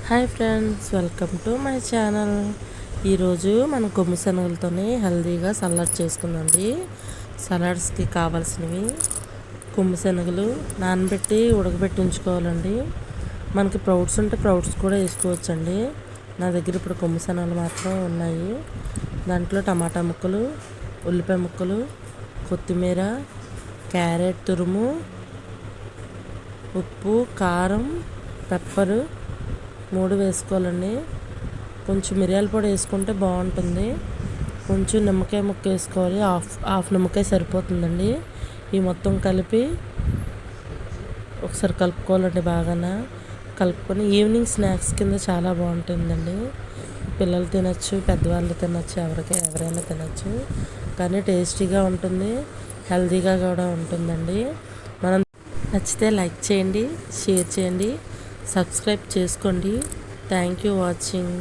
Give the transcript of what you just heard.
Hi friends, welcome to my channel. ఈరోజు మనం కొమ్ము శనగలతోనే హెల్తీగా సలాడ్ చేసుకుందండి. సలాడ్స్కి కావాల్సినవి కొమ్ము శనగలు నానబెట్టి ఉడకబెట్టి ఉంచుకోవాలండి. మనకి ప్రౌడ్స్ ఉంటే ప్రౌడ్స్ కూడా వేసుకోవచ్చండి. నా దగ్గర ఇప్పుడు కొమ్ము శనగలు మాత్రం ఉన్నాయి. దాంట్లో టమాటా ముక్కలు, ఉల్లిపాయ ముక్కలు, కొత్తిమీర, క్యారెట్ తురుము, ఉప్పు, కారం, పెప్పరు 3 వేసుకోవాలండి. కొంచెం మిరియాల పొడి వేసుకుంటే బాగుంటుంది. కొంచెం నిమ్మకాయ ముక్క వేసుకోవాలి. హాఫ్ నిమ్మకాయ సరిపోతుందండి. ఈ మొత్తం కలిపి ఒకసారి కలుపుకోవాలండి. బాగా కలుపుకొని ఈవినింగ్ స్నాక్స్ కింద చాలా బాగుంటుందండి. పిల్లలు తినచ్చు, పెద్దవాళ్ళు తినచ్చు, ఎవరైనా తినచ్చు. కానీ టేస్టీగా ఉంటుంది, హెల్తీగా కూడా ఉంటుందండి. మనం నచ్చితే లైక్ చేయండి, షేర్ చేయండి, సబ్స్క్రైబ్ చేసుకోండి. Thank you watching.